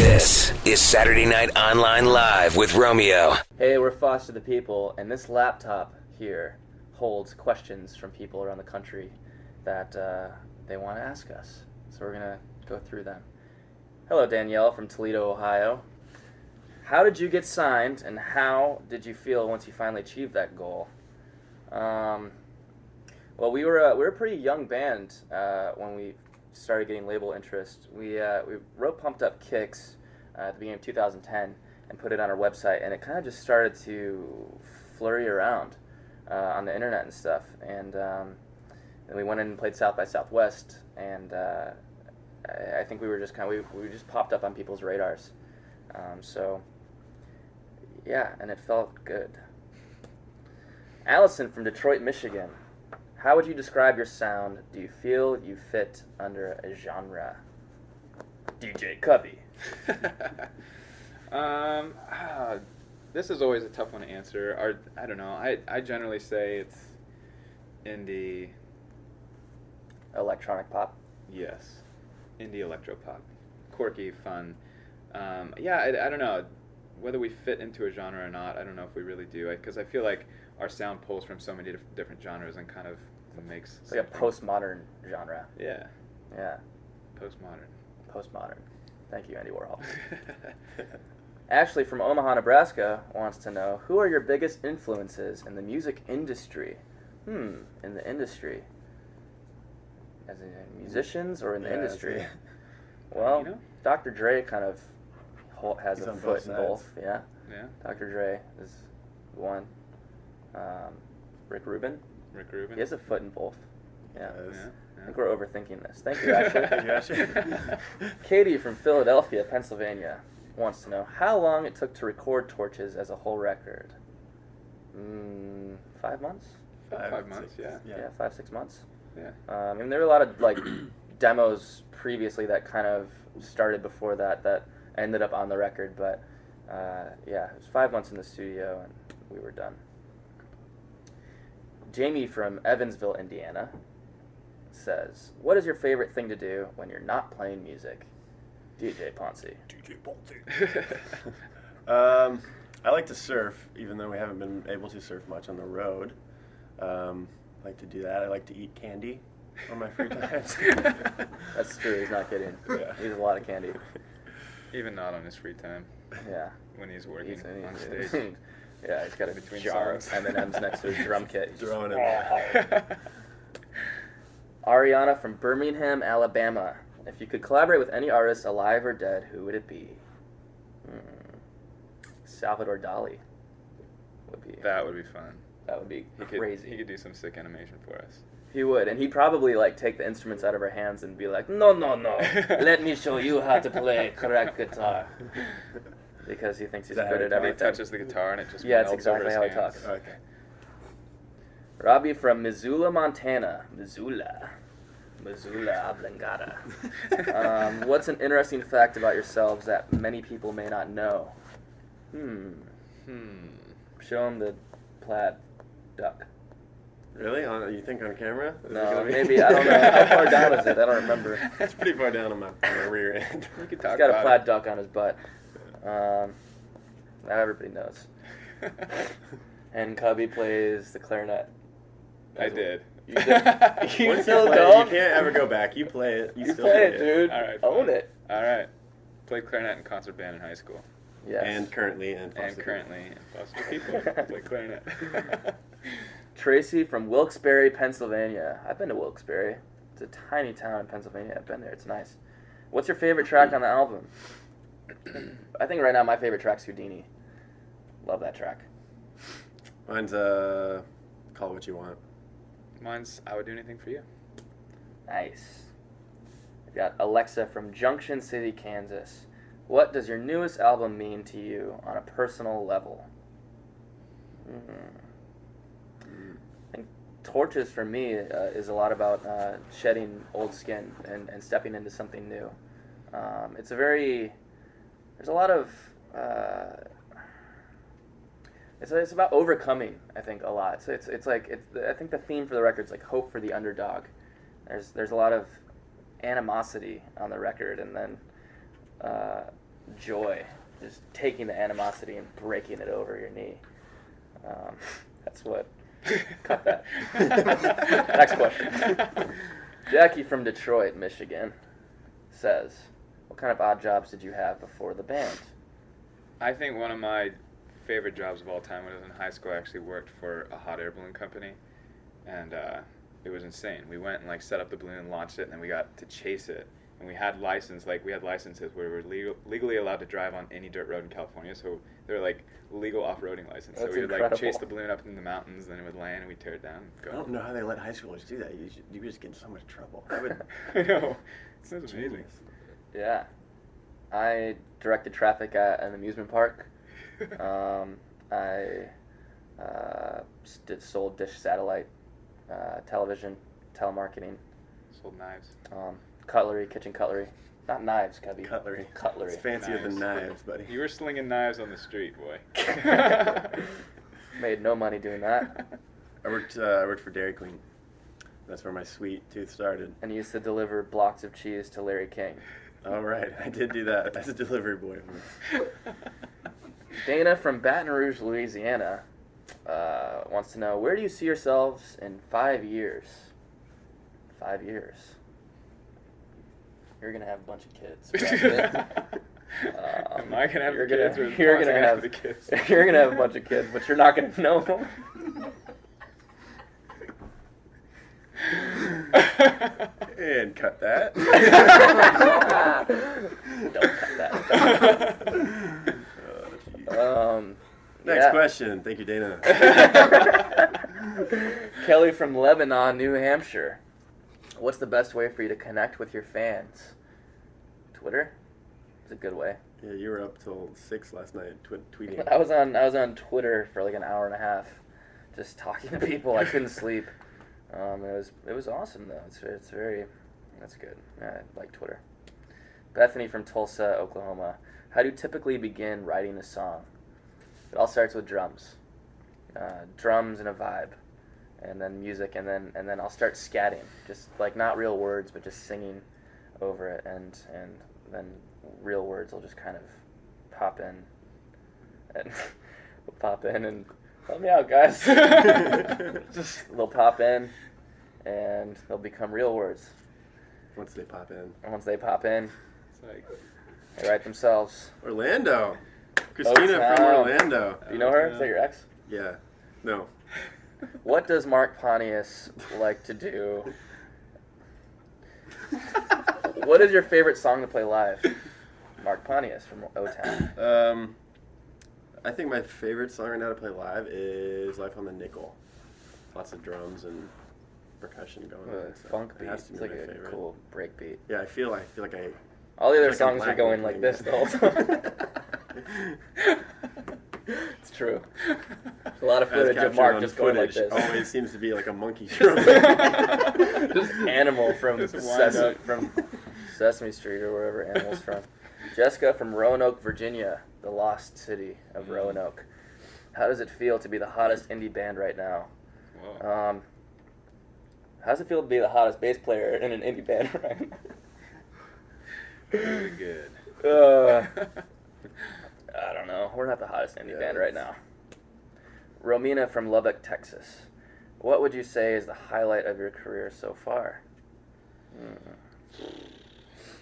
This is Saturday Night Online Live with Romeo. Hey, we're Foster the People, and this laptop here holds questions from people around the country that they want to ask us. So we're going to go through them. Hello, Danielle from Toledo, Ohio. How did you get signed, and how did you feel once you finally achieved that goal? Well, we were a pretty young band when we started getting label interest. We wrote Pumped Up Kicks at the beginning of 2010 and put it on our website, and it kind of just started to flurry around on the internet and stuff. And then we went in and played South by Southwest, and I think we were just we just popped up on people's radars. So yeah, and it felt good. Allison from Detroit, Michigan. How would you describe your sound? Do you feel you fit under a genre? DJ Cubby. This is always a tough one to answer. I don't know. I generally say it's indie. Electronic pop? Yes. Indie electropop. Quirky, fun. I don't know. Whether we fit into a genre or not, I don't know if we really do. Because I feel like our sound pulls from so many different genres and kind of makes... It's like a postmodern genre. Yeah. Yeah. Postmodern. Thank you, Andy Warhol. Ashley from Omaha, Nebraska wants to know, who are your biggest influences in the music industry? In the industry. As in musicians or in the industry? Well, Dr. Dre kind of has a foot in both. Yeah. Dr. Dre is one. Rick Rubin. He has a foot in both. Yeah. I think we're overthinking this. Thank you, Ashley. Thank you, Ashley. Katie from Philadelphia, Pennsylvania wants to know how long it took to record Torches as a whole record. 5 months? 5 months, yeah. Yeah, 5-6 months. Yeah. I mean, there were a lot of demos previously that kind of started before that ended up on the record, but it was 5 months in the studio and we were done. Jamie from Evansville, Indiana says, what is your favorite thing to do when you're not playing music? DJ Ponce. I like to surf, even though we haven't been able to surf much on the road. I like to do that. I like to eat candy on my free times. That's true. He's not kidding. Yeah. He eats a lot of candy. Even not on his free time. Yeah. When he's working on stage. Yeah, he's got a Between jar of songs. M&Ms next to his drum kit. Throwing it. Ariana from Birmingham, Alabama. If you could collaborate with any artist, alive or dead, who would it be? Salvador Dali would be. That would be fun. That would be crazy. He could do some sick animation for us. He would, and he'd probably take the instruments out of our hands and be like, no, let me show you how to play correct guitar. Because he thinks he's good at everything. He touches the guitar and it just Yeah, it's melts over exactly his how he hands. talks. Okay. Robbie from Missoula, Montana. Missoula Oblongata. What's an interesting fact about yourselves that many people may not know? Show him the plaid duck. Really? You think on camera? Is it No, gonna be- maybe, I don't know. How far down is it? I don't remember. It's pretty far down on my rear end. We could He's talk got a about plaid duck on his butt. Now everybody knows. And Cubby plays the clarinet. I did. You did? You Once still play it, don't? you can't ever go back. You play it. You still play it, dude. All right, Own fine. it. All right. Played clarinet in concert band in high school. Yes. And currently in And foster currently in foster people. Play clarinet. Tracy from Wilkes-Barre, Pennsylvania. I've been to Wilkes-Barre. It's a tiny town in Pennsylvania. I've been there. It's nice. What's your favorite track on the album? I think right now my favorite track's Houdini. Love that track. Mine's Call It What You Want. Mine's I Would Do Anything For You. Nice. We've got Alexa from Junction City, Kansas. What does your newest album mean to you on a personal level? I think Torches for me is a lot about shedding old skin and stepping into something new. It's a very... There's a lot of... It's about overcoming, I think, a lot. So it's like I think the theme for the record is like hope for the underdog. There's a lot of animosity on the record, and then joy, just taking the animosity and breaking it over your knee. That's what. Cut that. Next question. Jackie from Detroit, Michigan, says, "What kind of odd jobs did you have before the band?" I think one of my favorite jobs of all time when I was in high school, I actually worked for a hot air balloon company, and it was insane. We went and like set up the balloon and launched it, and then we got to chase it. And we had licenses where we were legally allowed to drive on any dirt road in California, so they were like legal off-roading licenses. So we would like chase the balloon up in the mountains, then it would land, and we'd tear it down and go. I don't know how they let high schoolers do that. You would just get in so much trouble. I know. It sounds amazing. Yeah. I directed traffic at an amusement park. I sold dish satellite television, telemarketing. Sold knives. Cutlery, kitchen cutlery. Not knives, Cubby. Cutlery. Cutlery. It's fancier than knives, buddy. You were slinging knives on the street, boy. Made no money doing that. I worked for Dairy Queen. That's where my sweet tooth started. And used to deliver blocks of cheese to Larry King. Oh, right. I did do that as a delivery boy. Dana from Baton Rouge, Louisiana, wants to know, where do you see yourselves in 5 years? 5 years. You're gonna have a bunch of kids. Am I gonna have you're kids? Gonna, Or you're gonna have the kids. You're gonna have a bunch of kids, but you're not gonna know them. And cut that. Don't cut that. Next question. Thank you, Dana. Kelly from Lebanon, New Hampshire. What's the best way for you to connect with your fans? Twitter? It's a good way. Yeah, you were up till 6 last night tweeting. I was on Twitter for like an hour and a half, just talking to people. I couldn't sleep. It was awesome though. That's good. I like Twitter. Bethany from Tulsa, Oklahoma. How do you typically begin writing a song? It all starts with drums. Drums and a vibe, and then music, and then I'll start scatting, just like not real words, but just singing over it, and then real words will just kind of pop in, and help me out, guys. Just they'll pop in, and they'll become real words. Once they pop in. And once they pop in, It's like, they write themselves. Orlando. Christina O-Town. from Orlando. Do you know her? Is that your ex? Yeah. No. What does Mark Pontius like to do? What is your favorite song to play live? Mark Pontius from O-Town. I think my favorite song right now to play live is Life on the Nickel. Lots of drums and percussion going on. So Funk it beat. has to be It's like my a favorite. cool break beat. Yeah, I feel like I. All the other like I'm songs are going like this the whole time. It's true. There's a lot of As footage of captured Mark on just going like footage, this. always seems to be like a monkey drum. Just Animal from Just winds up. Sesame Street or wherever Animal's from. Jessica from Roanoke, Virginia, the lost city of Roanoke. How does it feel to be the hottest indie band right now? whoa. How does it feel to be the hottest bass player in an indie band right now? Very good. I don't know. We're not the hottest indie band right now. Romina from Lubbock, Texas. What would you say is the highlight of your career so far?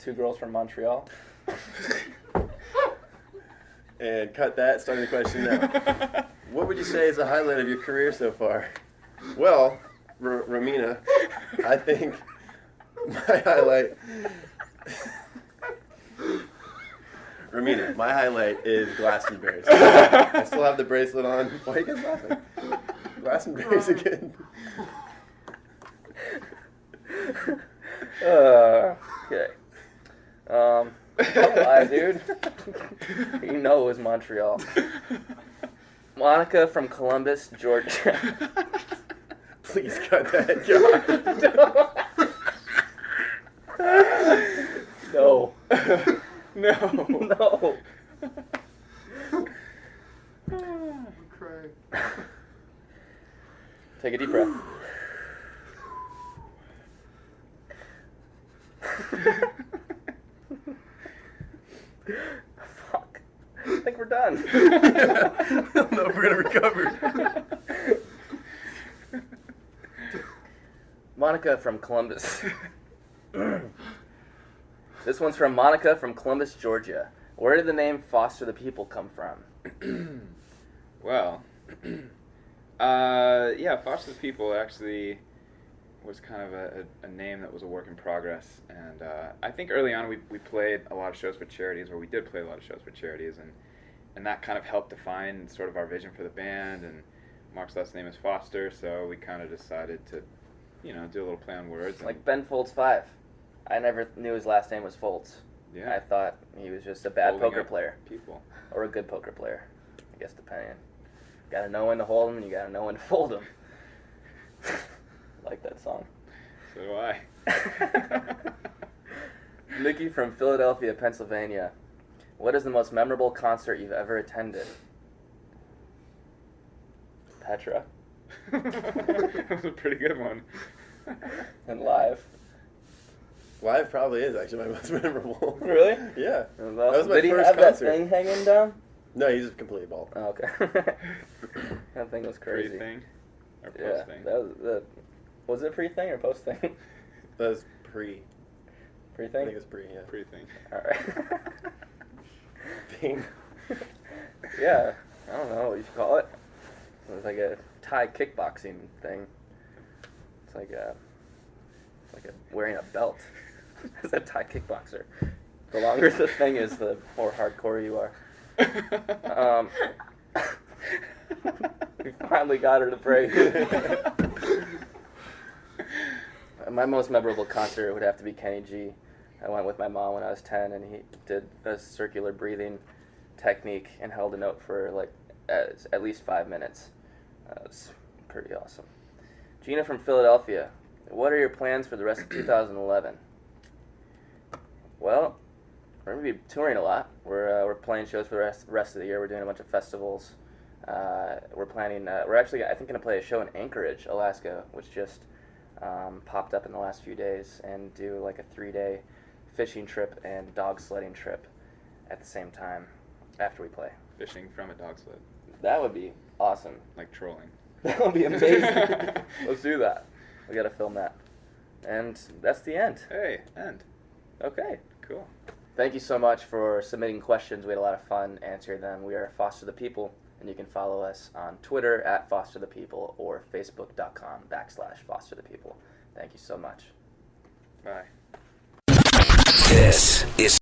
Two girls from Montreal. And cut that. Starting the question now. What would you say is the highlight of your career so far? Well, Romina, I think my highlight. Romina, my highlight is Glastonbury. I still have the bracelet on. Why are you guys laughing? Glastonbury's again. Okay. Don't lie, dude. You know it was Montreal. Monica from Columbus, Georgia. Please cut that, God. No. No. No. I'm crying. Take a deep breath. think we're done. I don't know if we're gonna recover. Monica from Columbus. This one's from Monica from Columbus, Georgia. Where did the name Foster the People come from? Well, Foster the People actually was kind of a name that was a work in progress, and I think early on we played a lot of shows for charities, or we did play a lot of shows for charities, and that kind of helped define sort of our vision for the band, and Mark's last name is Foster, so we kind of decided to, do a little play on words. Like Ben Folds 5. I never knew his last name was Folds. Yeah. I thought he was just a bad Folding poker up player. People. Or a good poker player, I guess, depending. Gotta know when to hold him, and you gotta know when to fold him. Like that song. So do I. Mickey from Philadelphia, Pennsylvania. What is the most memorable concert you've ever attended? Petra. That was a pretty good one. And live. Live probably is actually my most memorable. Really? Yeah. That was my Did he first have concert. that thing hanging down? No, he's completely bald. Oh, okay. That thing was crazy. Pre-thing? Or Yeah, post-thing? that was it pre-thing or post-thing? That was pre. I Pre-thing? think it was pre, yeah. Pre-thing. Alright. Thing. Yeah, I don't know what you call it. It was like a Thai kickboxing thing. It's like a wearing a belt. As a Thai kickboxer. The longer the thing is, the more hardcore you are. We finally got her to break. My most memorable concert would have to be Kenny G. I went with my mom when I was 10, and he did a circular breathing technique and held a note for like at least 5 minutes. It was pretty awesome. Gina from Philadelphia. What are your plans for the rest of 2011? Well, we're going to be touring a lot. We're playing shows for the rest of the year. We're doing a bunch of festivals. We're planning. We're actually, I think, going to play a show in Anchorage, Alaska, which just popped up in the last few days, and do like a 3-day fishing trip and dog sledding trip at the same time after we play. Fishing from a dog sled. That would be awesome. Like trolling. That would be amazing. Let's do that. We got to film that. And that's the end. Hey, end. Okay. Cool. Thank you so much for submitting questions. We had a lot of fun answering them. We are Foster the People, and you can follow us on Twitter at Foster the People or Facebook.com/Foster the People. Thank you so much. Bye. This is